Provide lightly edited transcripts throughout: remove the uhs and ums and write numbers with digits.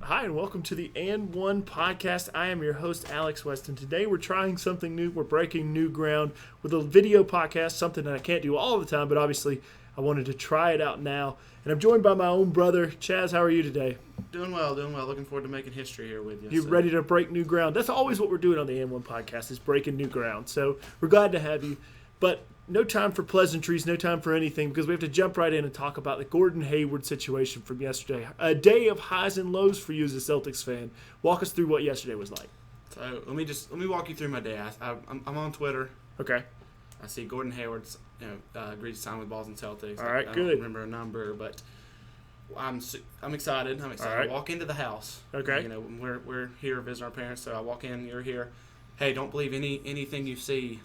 Hi, and welcome to the And One podcast. I am your host, Alex West, and today we're trying something new. We're breaking new ground with a video podcast, something that I can't do all the time, but obviously I wanted to try it out now. And I'm joined by my own brother, Chaz. How are you today? Doing well. Looking forward to making history here with you. You ready to break new ground? That's always what we're doing on the And One podcast, is breaking new ground. So we're glad to have you, but no time for pleasantries, no time for anything, because we have to jump right in and talk about the Gordon Hayward situation from yesterday. A day of highs and lows for you as a Celtics fan. Walk us through what yesterday was like. So let me walk you through my day. I'm on Twitter. Okay. I see Gordon Hayward's agreed to sign with Boston Celtics. All right, I good. don't remember a number, but I'm excited. All right. I walk into the house. Okay. You know, we're here visiting our parents, so I walk in. You're here. Hey, don't believe anything you see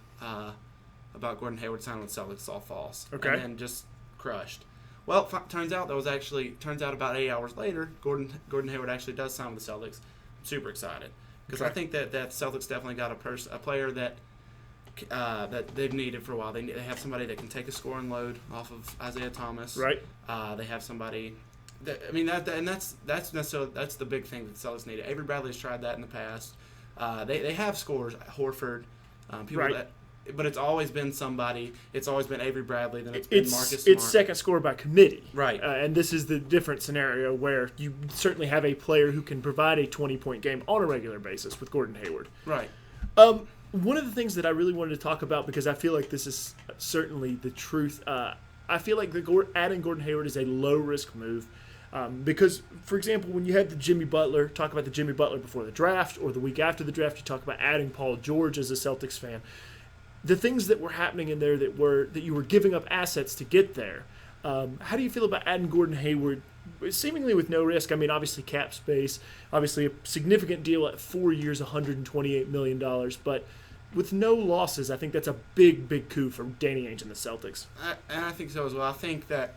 about Gordon Hayward signing with Celtics. It's all false. Okay. And then just crushed. Well, turns out about 8 hours later, Gordon Hayward actually does sign with the Celtics. I'm super excited because I think that Celtics definitely got a player that they've needed for a while. They have somebody that can take a scoring load off of Isaiah Thomas. Right. They have somebody. That's the big thing that the Celtics needed. Avery Bradley's tried that in the past. They have scores. Horford. Right. But it's always been somebody. It's always been Avery Bradley. Then it's been Marcus Smart. It's second score by committee. Right. And this is the different scenario where you certainly have a player who can provide a 20-point game on a regular basis with Gordon Hayward. Right. One of the things that I really wanted to talk about, because I feel like this is certainly the truth, I feel like adding Gordon Hayward is a low-risk move. Because, for example, when you had talk about the Jimmy Butler before the draft, or the week after the draft, you talk about adding Paul George as a Celtics fan. The things that were happening in there that you were giving up assets to get there. How do you feel about adding Gordon Hayward, seemingly with no risk? I mean, obviously cap space, obviously a significant deal at 4 years, $128 million, but with no losses, I think that's a big, big coup for Danny Ainge and the Celtics. And I think so as well. I think that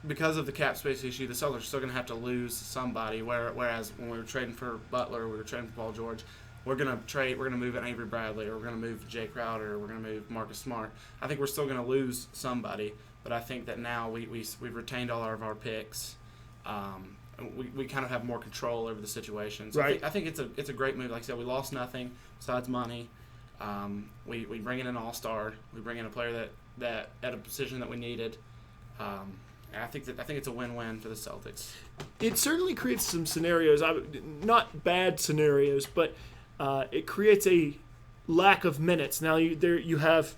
because of the cap space issue, the Celtics are still going to have to lose somebody, whereas when we were trading for Butler, we were trading for Paul George, we're going to move an Avery Bradley, or we're going to move Jay Crowder, or we're going to move Marcus Smart. I think we're still going to lose somebody, but I think that now we've retained all of our picks. We kind of have more control over the situation. So right. I think it's a great move. Like I said, we lost nothing besides money. We bring in an all-star. We bring in a player that at a position that we needed. And I think it's a win-win for the Celtics. It certainly creates some scenarios, not bad scenarios, but it creates a lack of minutes. Now you have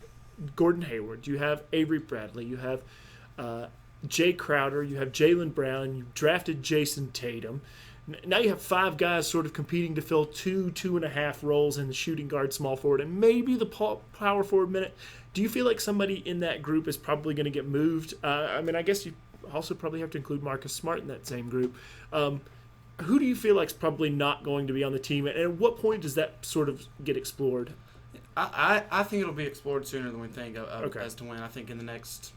Gordon Hayward, you have Avery Bradley, you have Jay Crowder, you have Jaylen Brown, you drafted Jason Tatum. Now you have five guys sort of competing to fill 2.5 roles in the shooting guard, small forward, and maybe the power forward minute. Do you feel like somebody in that group is probably going to get moved? I mean, I guess you also probably have to include Marcus Smart in that same group. Who do you feel like is probably not going to be on the team, and at what point does that sort of get explored? I think it'll be explored sooner than we think as to when. I think in the next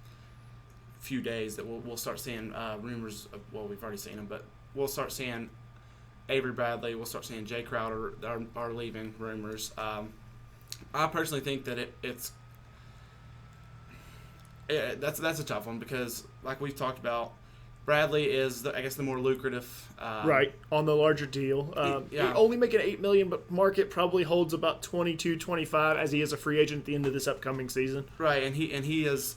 few days that we'll start seeing rumors of, well, we've already seen them, but we'll start seeing Avery Bradley, we'll start seeing Jay Crowder are leaving rumors. I personally think that that's a tough one because, like we've talked about, Bradley is, I guess, the more lucrative. Right, on the larger deal. Only making $8 million, but market probably holds about 22, 25 as he is a free agent at the end of this upcoming season. Right, and he is,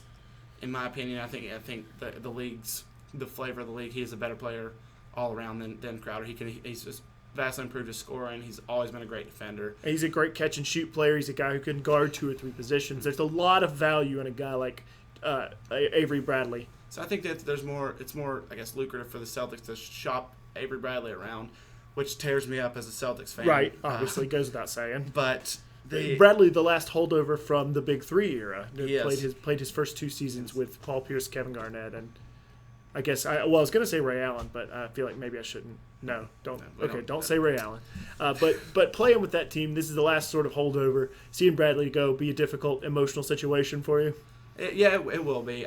in my opinion, I think the league's the flavor of the league. He is a better player all around than Crowder. He's just vastly improved his scoring. He's always been a great defender. And he's a great catch and shoot player. He's a guy who can guard 2 or 3 positions. There's a lot of value in a guy like Avery Bradley. So I think that it's more, I guess, lucrative for the Celtics to shop Avery Bradley around, which tears me up as a Celtics fan. Right, obviously, goes without saying. But Bradley, the last holdover from the Big Three era, yes. played his first 2 seasons with Paul Pierce, Kevin Garnett, and I guess I was going to say Ray Allen, but I feel like maybe I shouldn't. No, don't say Ray Allen. But playing with that team, this is the last sort of holdover. Seeing Bradley go be a difficult emotional situation for you. It will be.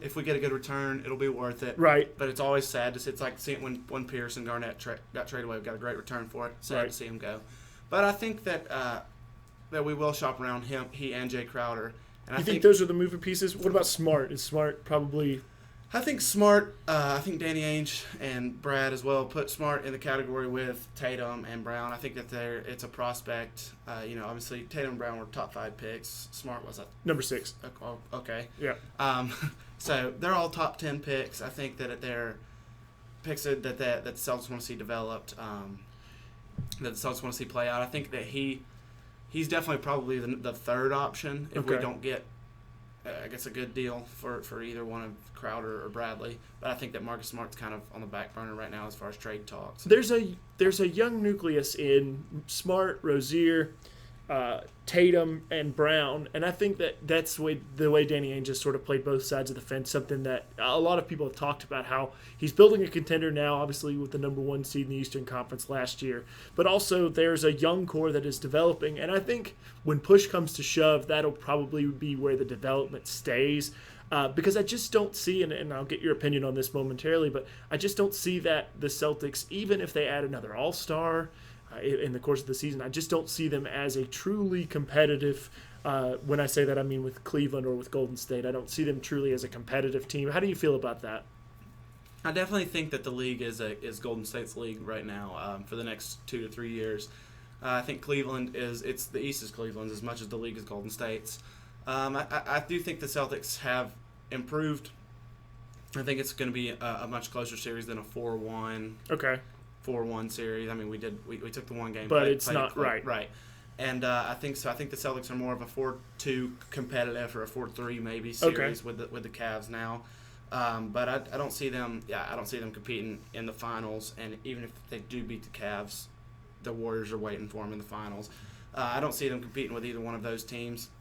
If we get a good return, it'll be worth it. Right. But it's always sad to see. It's like seeing when Pierce and Garnett got traded away. We got a great return for it. Sad to see him go. But I think that we will shop around he and Jay Crowder. And you think those are the moving pieces? What about Smart? Is Smart probably I think Smart, I think Danny Ainge and Brad as well put Smart in the category with Tatum and Brown. I think that it's a prospect. Obviously Tatum and Brown were top 5 picks. Smart was number 6. Okay. Yeah. So they're all top 10 picks. I think that they're picks that the Celtics want to see developed, that the Celtics want to see play out. I think that he's definitely probably the third option if we don't get, I guess, a good deal for either one of Crowder or Bradley. But I think that Marcus Smart's kind of on the back burner right now as far as trade talks. There's a young nucleus in Smart, Rozier, Tatum, and Brown, and I think that's the way Danny Ainge just sort of played both sides of the fence, something that a lot of people have talked about, how he's building a contender now, obviously with the number 1 seed in the Eastern Conference last year, but also there's a young core that is developing, and I think when push comes to shove, that'll probably be where the development stays, because I just don't see, and I'll get your opinion on this momentarily, but I just don't see that the Celtics, even if they add another All-Star in the course of the season, I just don't see them as a truly competitive, when I say that I mean with Cleveland or with Golden State, I don't see them truly as a competitive team. How do you feel about that? I definitely think that the league is Golden State's league right now for the next 2 to 3 years. I think Cleveland the East is Cleveland's as much as the league is Golden State's. I do think the Celtics have improved. I think it's going to be a much closer series than a 4-1. Okay. 4-1 series. I mean, we took the one game, but it's not right. Right, and I think so. I think the Celtics are more of a 4-2 competitive or a 4-3 maybe series with the Cavs now. But I don't see them. Yeah, I don't see them competing in the finals. And even if they do beat the Cavs, the Warriors are waiting for them in the finals. I don't see them competing with either one of those teams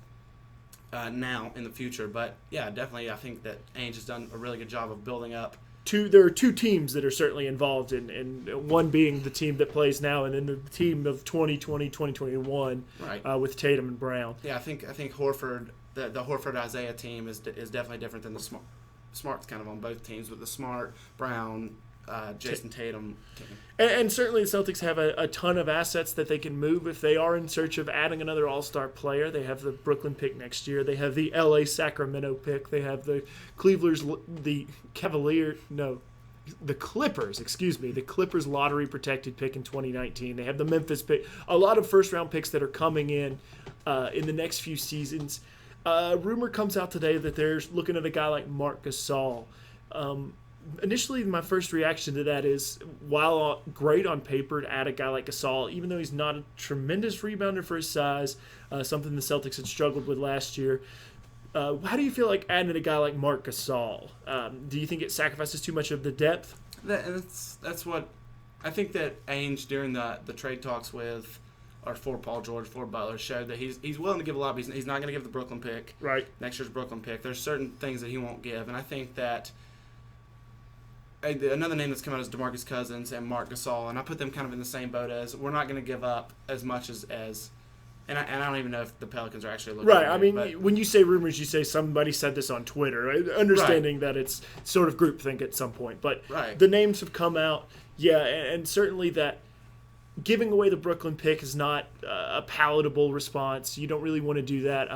now in the future. But yeah, definitely, I think that Ainge has done a really good job of building up. There are 2 teams that are certainly involved in one being the team that plays now, and then the team of 2020, 2021, right. With Tatum and Brown. Yeah, I think Horford, the Horford Isaiah team is definitely different than the Smart's kind of on both teams with the Smart, Brown, Jason Tatum team. And certainly the Celtics have a ton of assets that they can move if they are in search of adding another all-star player. They have the Brooklyn pick next year. They have the LA Sacramento pick. They have the Clippers lottery protected pick in 2019. They have the Memphis pick. A lot of first-round picks that are coming in the next few seasons. Rumor comes out today that they're looking at a guy like Marc Gasol. Initially, my first reaction to that is, while great on paper to add a guy like Gasol, even though he's not a tremendous rebounder for his size, something the Celtics had struggled with last year, how do you feel like adding a guy like Marc Gasol? Do you think it sacrifices too much of the depth? That's what I think that Ainge during the trade talks for Paul George, for Butler, showed that he's willing to give a lot, but he's not going to give the Brooklyn pick. Right. Next year's Brooklyn pick. There's certain things that he won't give, and I think that another name that's come out is DeMarcus Cousins and Marc Gasol, and I put them kind of in the same boat as we're not going to give up as much as and I don't even know if the Pelicans are actually looking right. at I mean, when you say rumors, you say somebody said this on Twitter, understanding that it's sort of groupthink at some point. But the names have come out, and certainly that giving away the Brooklyn pick is not a palatable response. You don't really want to do that.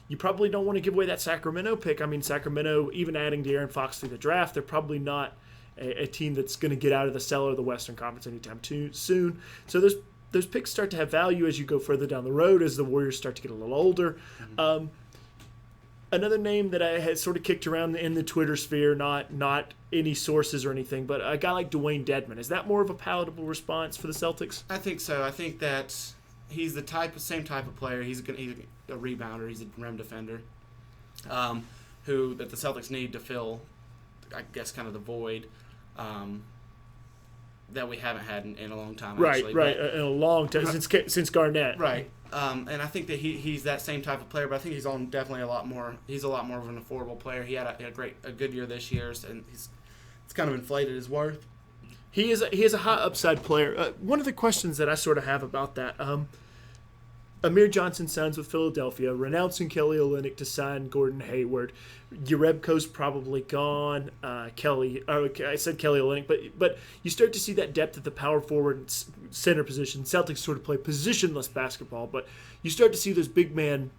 You probably don't want to give away that Sacramento pick. I mean, Sacramento, even adding De'Aaron Fox through the draft, they're probably not a team that's going to get out of the cellar of the Western Conference anytime too soon. So those picks start to have value as you go further down the road, as the Warriors start to get a little older. Mm-hmm. Another name that I had sort of kicked around in the Twitter sphere, not any sources or anything, but a guy like Dwayne Dedmon. Is that more of a palatable response for the Celtics? I think so. I think that he's the same type of player. He's a rebounder. He's a rim defender, who that the Celtics need to fill, I guess, kind of the void that we haven't had in a long time. Actually. Right, in a long time, since Garnett. Right, and I think that he's that same type of player, but I think he's definitely a lot more. He's a lot more of an affordable player. He had a good year this year, and it's kind of inflated his worth. He is a high upside player. One of the questions that I sort of have about that. Amir Johnson signs with Philadelphia, renouncing Kelly Olynyk to sign Gordon Hayward. Jerebko's probably gone. I said Kelly Olynyk, but you start to see that depth at the power forward and center position. Celtics sort of play positionless basketball, but you start to see those big men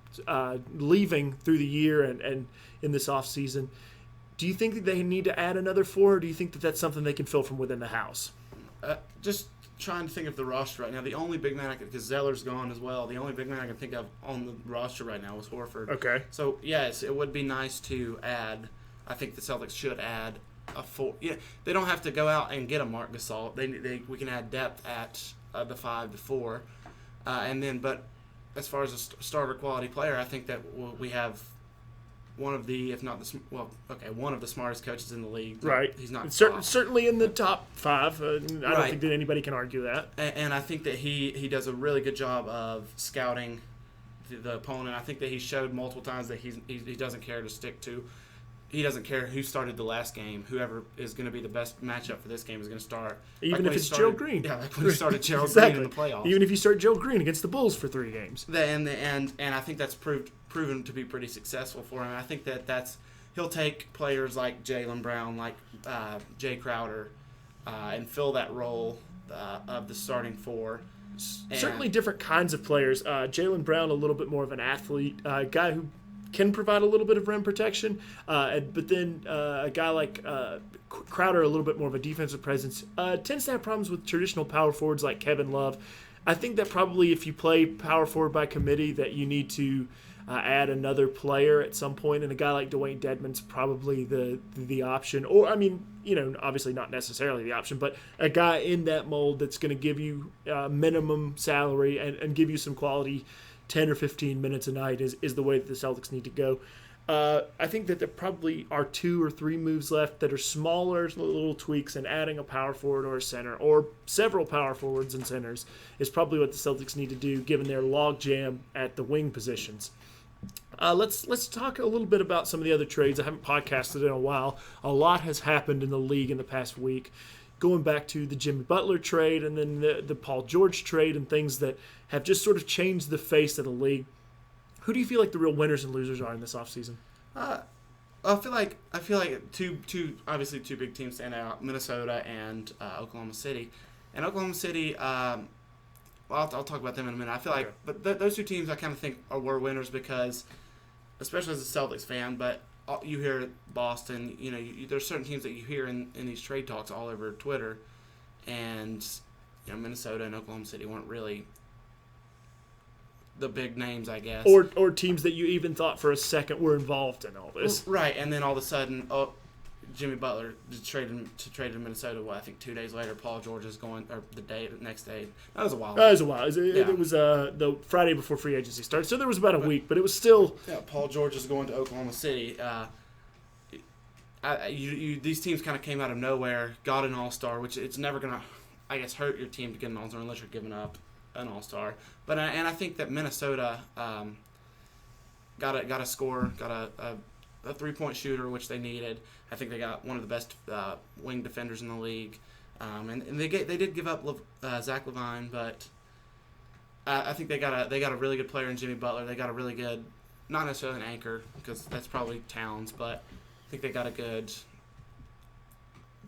leaving through the year and in this offseason. Do you think that they need to add another 4, or do you think that that's something they can fill from within the house? Just trying to think of the roster right now. The only big man because Zeller's gone as well. The only big man I can think of on the roster right now is Horford. Okay. So yes, it would be nice to add. I think the Celtics should add a 4. Yeah, they don't have to go out and get a Marc Gasol. We can add depth at the 5 to 4, and then. But as far as a starter quality player, I think that we have one of the, if not one of the smartest coaches in the league. Right. He's not certainly in the top 5. I don't think that anybody can argue that. And I think that he does a really good job of scouting the opponent. I think that he showed multiple times that he doesn't care to stick to. He doesn't care who started the last game. Whoever is going to be the best matchup for this game is going to start. Even if it's Gerald Green. Yeah, like when he started Gerald exactly. Green in the playoffs. Even if you start Gerald Green against the Bulls for 3 games. And I think that's proven to be pretty successful for him. I think that he'll take players like Jaylen Brown, like Jay Crowder, and fill that role of the starting 4. Certainly different kinds of players. Jaylen Brown, a little bit more of an athlete, a guy who can provide a little bit of rim protection, but then a guy like Crowder, a little bit more of a defensive presence, tends to have problems with traditional power forwards like Kevin Love. I think that probably if you play power forward by committee, that you need to add another player at some point, and a guy like Dwayne Dedmon's probably the option. Or, I mean, obviously not necessarily the option, but a guy in that mold that's going to give you minimum salary and give you some quality 10 or 15 minutes a night is the way that the Celtics need to go. I think that there probably are 2 or 3 moves left that are smaller little tweaks, and adding a power forward or a center or several power forwards and centers is probably what the Celtics need to do given their logjam at the wing positions. Let's talk a little bit about some of the other trades. I haven't podcasted in a while. A lot has happened in the league in the past week. Going back to the Jimmy Butler trade and then the Paul George trade and things that have just sort of changed the face of the league. Who do you feel like the real winners and losers are in this offseason? I feel like two big teams stand out: Minnesota and Oklahoma City. And Oklahoma City, I'll talk about them in a minute. I feel like, but those 2 teams I kind of think were winners because, especially as a Celtics fan, but you hear Boston, there's certain teams that you hear in these trade talks all over Twitter, and Minnesota and Oklahoma City weren't really the big names, I guess. Or teams that you even thought for a second were involved in all this. Right, and then all of a sudden, Jimmy Butler traded to Minnesota. I think 2 days later, Paul George is going, or the next day. That was a while. It was the Friday before free agency started, so there was about a week, but it was still. Yeah, Paul George is going to Oklahoma City. These teams kind of came out of nowhere, got an All-Star, which it's never gonna, I guess, hurt your team to get an All-Star unless you're giving up an All-Star. But I think that Minnesota got a scorer, got a 3-point shooter, which they needed. I think they got one of the best wing defenders in the league, and they did give up Zach LaVine, but I think they got a really good player in Jimmy Butler. They got a really good, not necessarily an anchor because that's probably Towns, but I think they got a good.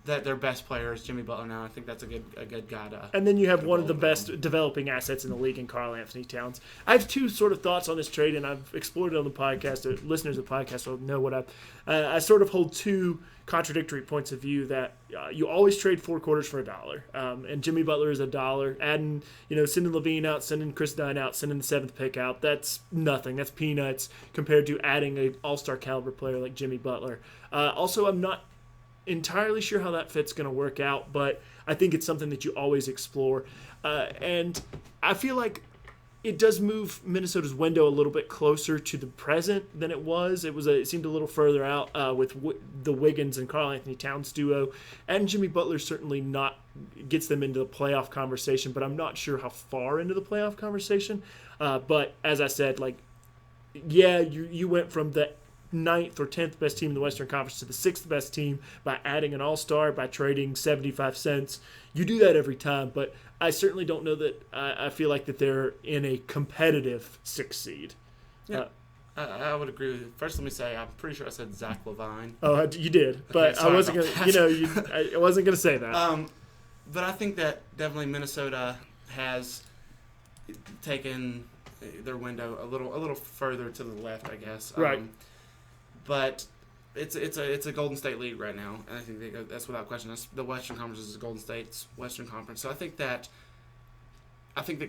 That their best player is Jimmy Butler now. I think that's a good guy to. And then you have one of the best developing assets in the league in Karl Anthony Towns. I have 2 sort of thoughts on this trade, and I've explored it on the podcast. Listeners of the podcast will know what I sort of hold 2 contradictory points of view that you always trade 4 quarters for $1, and Jimmy Butler is $1. Adding, sending Levine out, sending Chris Dunn out, sending the 7th pick out, that's nothing. That's peanuts compared to adding an all-star caliber player like Jimmy Butler. Also, I'm not entirely sure how that fit's going to work out, but I think it's something that you always explore. And I feel like it does move Minnesota's window a little bit closer to the present than it was. It seemed a little further out with the Wiggins and Karl Anthony Towns duo. And Jimmy Butler certainly gets them into the playoff conversation, but I'm not sure how far into the playoff conversation. But as I said, you went from the 9th or 10th best team in the Western Conference to the 6th best team by adding an all-star, by trading 75 cents. You do that every time, but I certainly don't know that I feel like that they're in a competitive 6th seed. Yeah, I would agree with you. First, let me say I'm pretty sure I said Zach LaVine. Oh, you did, but I wasn't gonna. I wasn't gonna say that. But I think that definitely Minnesota has taken their window a little further to the left, I guess. Right. But it's a Golden State league right now, and I think that's without question. The Western Conference is Golden State's Western Conference, so I think that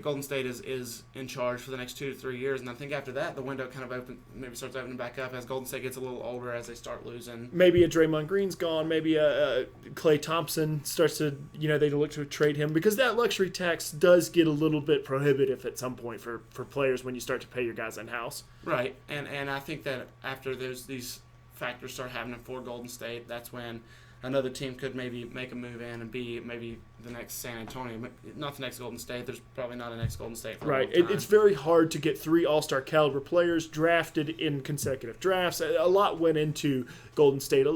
Golden State is in charge for the next 2 to 3 years, and I think after that the window kind of starts opening back up as Golden State gets a little older, as they start losing. Maybe a Draymond Green's gone. Maybe a Klay Thompson starts to they look to trade him, because that luxury tax does get a little bit prohibitive at some point for players when you start to pay your guys in house. Right, and I think that after these factors start happening for Golden State, that's when another team could maybe make a move in and be maybe the next San Antonio, not the next Golden State. There's probably not a next Golden State for a long time. It's very hard to get 3 All-Star caliber players drafted in consecutive drafts. A lot went into Golden State.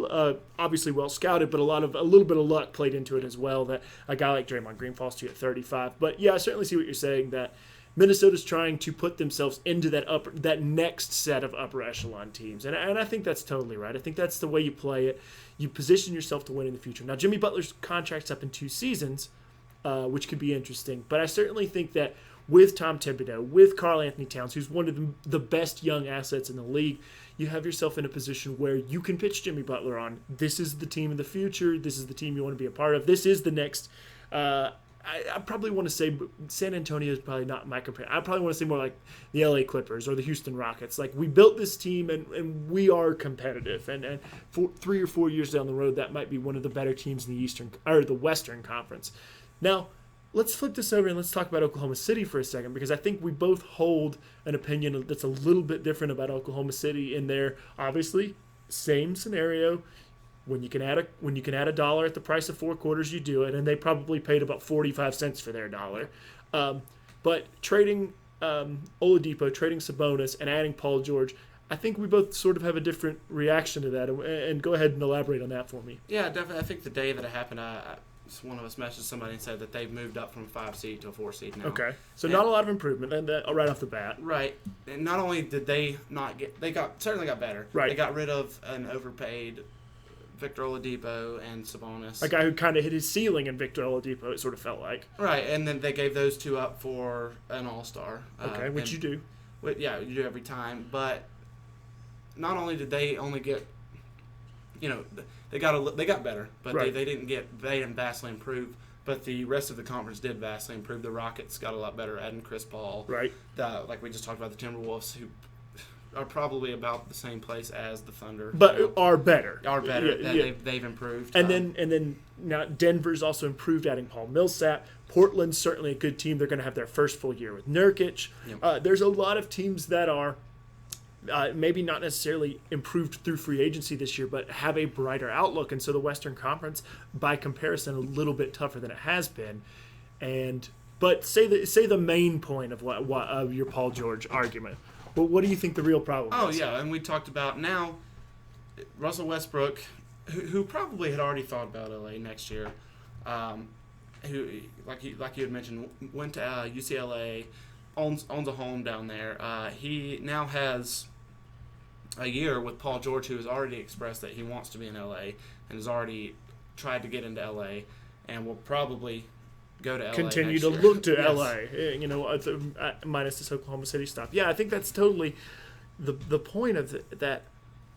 Obviously well scouted, but a little bit of luck played into it as well, that a guy like Draymond Green falls to you at 35. But yeah, I certainly see what you're saying, that Minnesota's trying to put themselves into that next set of upper echelon teams, and I think that's totally right. I think that's the way you play it. You position yourself to win in the future. Now, Jimmy Butler's contract's up in 2 seasons, which could be interesting, but I certainly think that with Tom Thibodeau, with Karl Anthony Towns, who's one of the best young assets in the league, you have yourself in a position where you can pitch Jimmy Butler on, this is the team of the future, this is the team you want to be a part of, this is the next. I probably want to say San Antonio is probably not my comparison. I probably want to say more like the LA Clippers or the Houston Rockets. Like, we built this team and we are competitive. And for 3 or 4 years down the road, that might be one of the better teams in the Western Conference. Now, let's flip this over and let's talk about Oklahoma City for a second, because I think we both hold an opinion that's a little bit different about Oklahoma City in there. Obviously, same scenario. When you can add a dollar at the price of 4 quarters, you do it, and they probably paid about 45 cents for their dollar. But trading Oladipo, trading Sabonis, and adding Paul George, I think we both sort of have a different reaction to that. And go ahead and elaborate on that for me. Yeah, definitely. I think the day that it happened, one of us messaged somebody and said that they've moved up from a 5 seed to a 4 seed now. Okay, so not a lot of improvement, and right off the bat. Right, and not only did they not get, certainly got better. Right, they got rid of an overpaid Victor Oladipo and Sabonis. A guy who kind of hit his ceiling in Victor Oladipo, it sort of felt like. Right, and then they gave those 2 up for an all-star. Okay, which you do. Yeah, you do every time. But not only did they only get, they got better, but right. they didn't vastly improve. But the rest of the conference did vastly improve. The Rockets got a lot better, adding Chris Paul. Right. Like we just talked about, the Timberwolves, who are probably about the same place as the Thunder, but are better. Yeah. They've improved. And then now Denver's also improved, adding Paul Millsap. Portland's certainly a good team. They're going to have their first full year with Nurkic. Yep. There's a lot of teams that are maybe not necessarily improved through free agency this year, but have a brighter outlook. And so the Western Conference, by comparison, a little bit tougher than it has been. But say the main point of of your Paul George argument. But what do you think the real problem is? Oh, yeah, and we talked about now Russell Westbrook, who probably had already thought about LA next year, who, like you had mentioned, went to UCLA, owns a home down there. He now has a year with Paul George, who has already expressed that he wants to be in LA and has already tried to get into LA and will probably go to LA. Continue to year. Look to Yes. LA, minus this Oklahoma City stuff. Yeah, I think that's totally the point of that.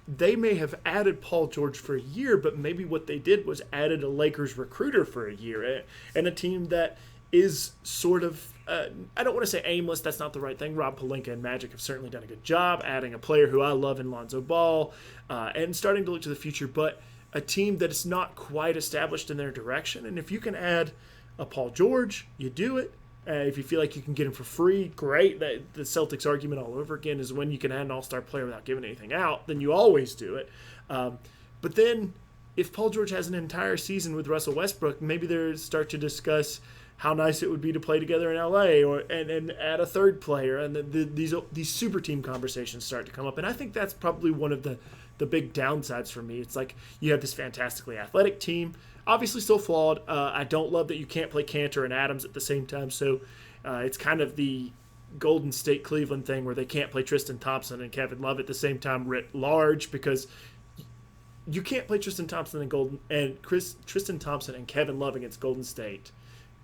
They may have added Paul George for a year, but maybe what they did was added a Lakers recruiter for a year, and a team that is sort of, I don't want to say aimless, that's not the right thing. Rob Pelinka and Magic have certainly done a good job adding a player who I love in Lonzo Ball, and starting to look to the future, but a team that is not quite established in their direction. And if you can add a Paul George, you do it. If you feel like you can get him for free, great. The Celtics argument all over again is when you can add an all-star player without giving anything out, then you always do it. But then if Paul George has an entire season with Russell Westbrook, maybe they start to discuss how nice it would be to play together in LA, and add a third player, and these super team conversations start to come up. And I think that's probably one of the big downsides for me. It's like you have this fantastically athletic team, obviously still flawed. I don't love that you can't play Cantor and Adams at the same time, so it's kind of the Golden State Cleveland thing where they can't play Tristan Thompson and Kevin Love at the same time writ large, because you can't play Tristan Thompson and Kevin Love against Golden State,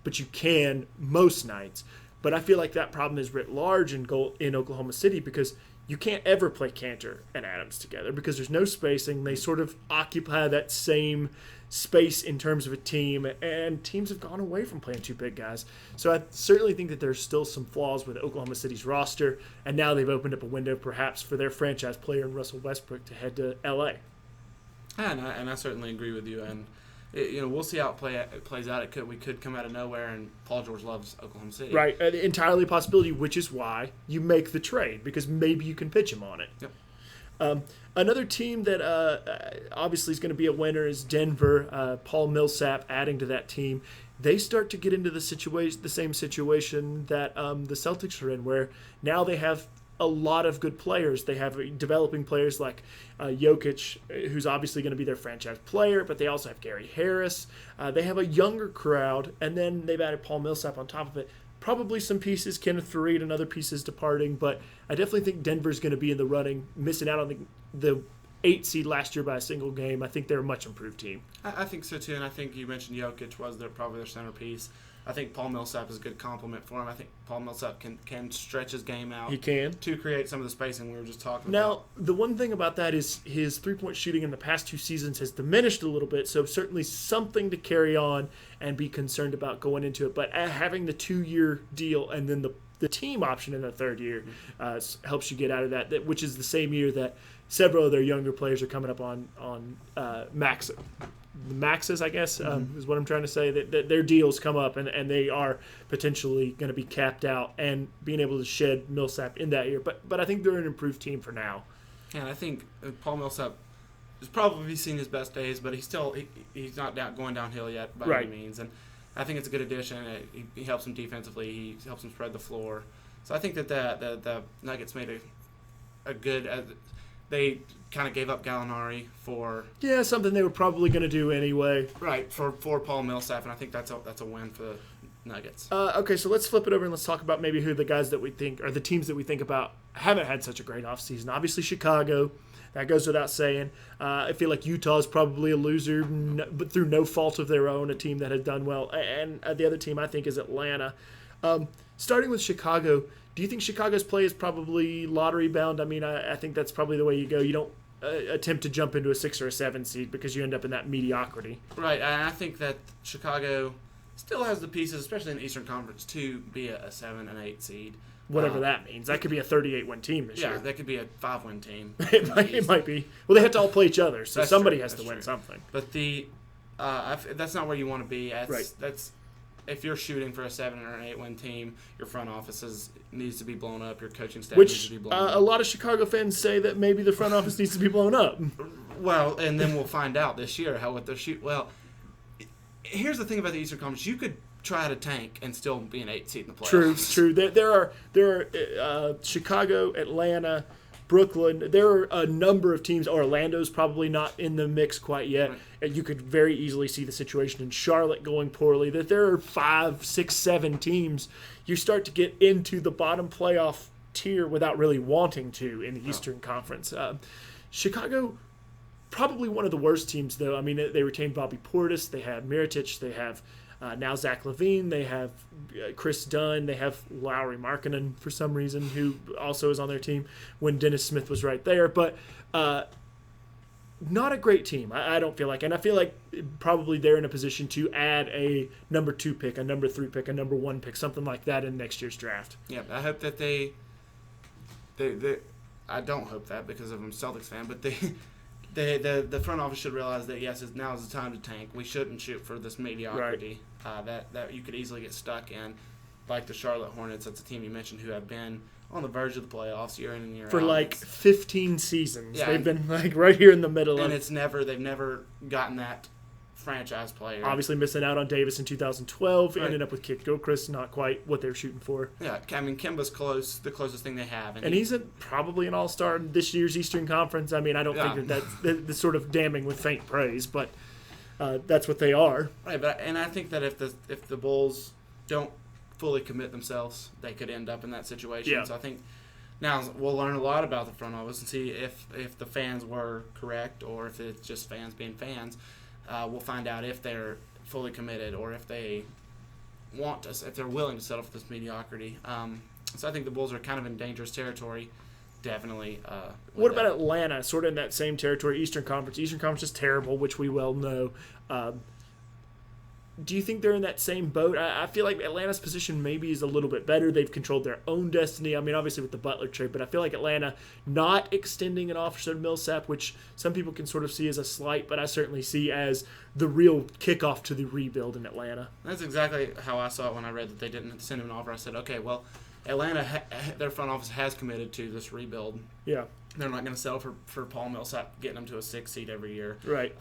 but you can most nights. But I feel like that problem is writ large in Oklahoma City, because you can't ever play Cantor and Adams together because there's no spacing. They sort of occupy that same space in terms of a team, and teams have gone away from playing two big guys. So I certainly think that there's still some flaws with Oklahoma City's roster, and now they've opened up a window perhaps for their franchise player in Russell Westbrook to head to L.A. And I certainly agree with you. And we'll see how it plays out. We could come out of nowhere, and Paul George loves Oklahoma City. Right, entirely a possibility, which is why you make the trade, because maybe you can pitch him on it. Yep. Another team that obviously is going to be a winner is Denver. Paul Millsap adding to that team. They start to get into the same situation that the Celtics are in, where now they have a lot of good players. They have developing players like Jokic, who's obviously going to be their franchise player, but they also have Gary Harris. They have a younger crowd, and then they've added Paul Millsap on top of it. Probably some pieces, Kenneth Faried and other pieces departing, but I definitely think Denver's going to be in the running, missing out on the 8 seed last year by a single game. I think they're a much improved team. I think so too, and I think you mentioned Jokic was probably their centerpiece. I think Paul Millsap is a good compliment for him. I think Paul Millsap can stretch his game out. He can. To create some of the spacing we were just talking now, about. Now, the one thing about that is his three-point shooting in the past 2 seasons has diminished a little bit, so certainly something to carry on and be concerned about going into it. But having the 2-year deal and then the team option in the 3rd year helps you get out of that, which is the same year that several of their younger players are coming up on maxes, I guess, is what I'm trying to say, that their deals come up and they are potentially going to be capped out, and being able to shed Millsap in that year. But I think they're an improved team for now. Yeah, I think Paul Millsap has probably seen his best days, but he's not going downhill yet by any means. And I think it's a good addition. He helps him defensively. He helps him spread the floor. So I think that the Nuggets made a good they kind of gave up Gallinari for something they were probably going to do anyway. Right, for Paul Millsap, and I think that's a win for the Nuggets. Okay, so let's flip it over and let's talk about maybe who the guys that we think, or the teams that we think about, haven't had such a great offseason. Obviously, Chicago. That goes without saying. I feel like Utah is probably a loser, but through no fault of their own, a team that has done well. And the other team, I think, is Atlanta. Starting with Chicago, do you think Chicago's play is probably lottery bound? I mean, I think that's probably the way you go. You don't attempt to jump into a 6 or a 7 seed because you end up in that mediocrity. Right, and I think that Chicago still has the pieces, especially in the Eastern Conference, to be a 7 and 8 seed. Whatever that means. That could be a 38-win team this year. Yeah, that could be a 5-win team. It might be. Well, they have to all play each other, so somebody has to win something. But that's not where you want to be. That's if you're shooting for a 7 or an 8-win team, your front office needs to be blown up. Your coaching staff needs to be blown up. A lot of Chicago fans say that maybe the front office needs to be blown up. Well, and then we'll find out this year what they're shooting. Well, here's the thing about the Eastern Conference: you could try to tank and still be an 8 seed in the playoffs. True. There are Chicago, Atlanta, Brooklyn. There are a number of teams. Orlando's probably not in the mix quite yet. Right. And you could very easily see the situation in Charlotte going poorly. That there are 5, 6, 7 teams. You start to get into the bottom playoff tier without really wanting to in the Eastern Conference. Chicago, probably one of the worst teams, though. I mean, they retained Bobby Portis. They have Mirotic. They have now Zach LaVine. They have Chris Dunn. They have Lauri Markkanen for some reason, who also is on their team when Dennis Smith was right there. But not a great team, I don't feel like. And I feel like probably they're in a position to add a number 2 pick, a number 3 pick, a number 1 pick, something like that in next year's draft. Yeah, I hope that they I don't hope that because I'm a Celtics fan, but the front office should realize that, yes, now is the time to tank. We shouldn't shoot for this mediocrity that you could easily get stuck in. Like the Charlotte Hornets, that's a team you mentioned who have been on the verge of the playoffs year in and year out. For like 15 seasons. Yeah, they've been like right here in the middle. And they've never gotten that franchise player. Obviously missing out on Davis in 2012. Right. Ended up with Kit Gilchrist, not quite what they were shooting for. Yeah, I mean, Kemba's the closest thing they have. And he's probably an all-star in this year's Eastern Conference. I mean, I don't think that's sort of damning with faint praise, but that's what they are. Right, and I think that if the Bulls don't fully commit themselves, they could end up in that situation. Yeah. So I think now we'll learn a lot about the front office and see if the fans were correct or if it's just fans being fans. We'll find out if they're fully committed or if they if they're willing to settle for this mediocrity. So I think the Bulls are kind of in dangerous territory definitely. What about Atlanta? Sort of in that same territory, Eastern Conference. Eastern Conference is terrible, which we well know. Do you think they're in that same boat? I feel like Atlanta's position maybe is a little bit better. They've controlled their own destiny. I mean, obviously with the Butler trade, but I feel like Atlanta not extending an offer to Millsap, which some people can sort of see as a slight, but I certainly see as the real kickoff to the rebuild in Atlanta. That's exactly how I saw it when I read that they didn't send him an offer. I said, okay, well, Atlanta, their front office has committed to this rebuild. Yeah. They're not going to sell for Paul Millsap, getting them to a 6 seed every year. Right.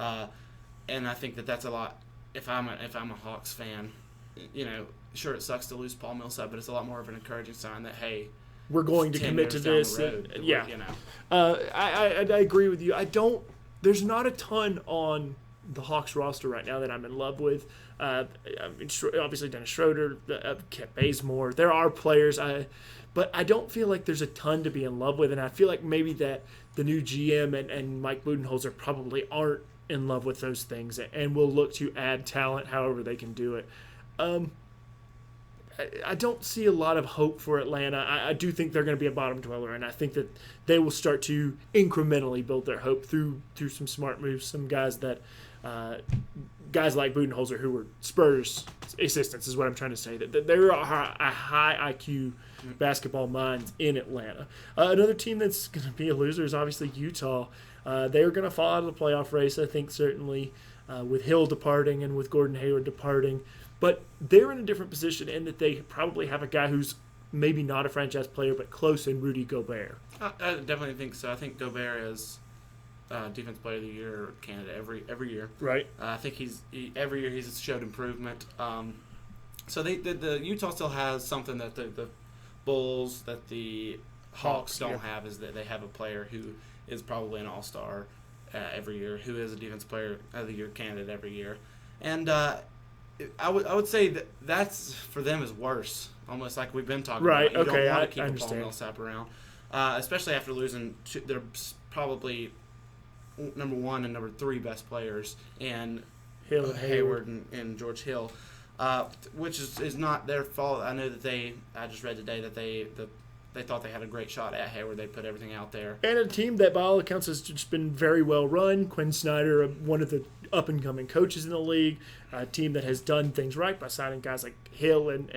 And I think that's a lot. If I'm a Hawks fan, sure it sucks to lose Paul Millsap, but it's a lot more of an encouraging sign that hey, we're going to commit to this. Yeah, I agree with you. There's not a ton on the Hawks roster right now that I'm in love with. Obviously Dennis Schroeder, Kent Bazemore. There are players, but I don't feel like there's a ton to be in love with, and I feel like maybe that the new GM and Mike Budenholzer probably aren't in love with those things and will look to add talent however they can do it. I don't see a lot of hope for Atlanta. I do think they're going to be a bottom dweller, and I think that they will start to incrementally build their hope through some smart moves, some guys that guys like Budenholzer who were Spurs assistants is what I'm trying to say. That there are a high IQ basketball minds in Atlanta. Another team that's going to be a loser is obviously Utah. They're going to fall out of the playoff race, I think, certainly, with Hill departing and with Gordon Hayward departing. But they're in a different position in that they probably have a guy who's maybe not a franchise player but close in Rudy Gobert. I definitely think so. I think Gobert is Defense Player of the Year candidate every year. Right. I think every year he's showed improvement. So the Utah still has something that the Bulls, that the Hawks don't have, is that they have a player who is probably an all-star every year, who is a Defense Player of the Year candidate every year. And I would say that's for them is worse, almost like we've been talking about. You don't want to keep Paul Millsap around, especially after losing their probably number 1 and number 3 best players, and Hill, Hayward and George Hill, which is not their fault. I know that I just read today that they thought they had a great shot at Hayward. They put everything out there. And a team that, by all accounts, has just been very well run. Quinn Snyder, one of the up-and-coming coaches in the league, a team that has done things right by signing guys like Hill and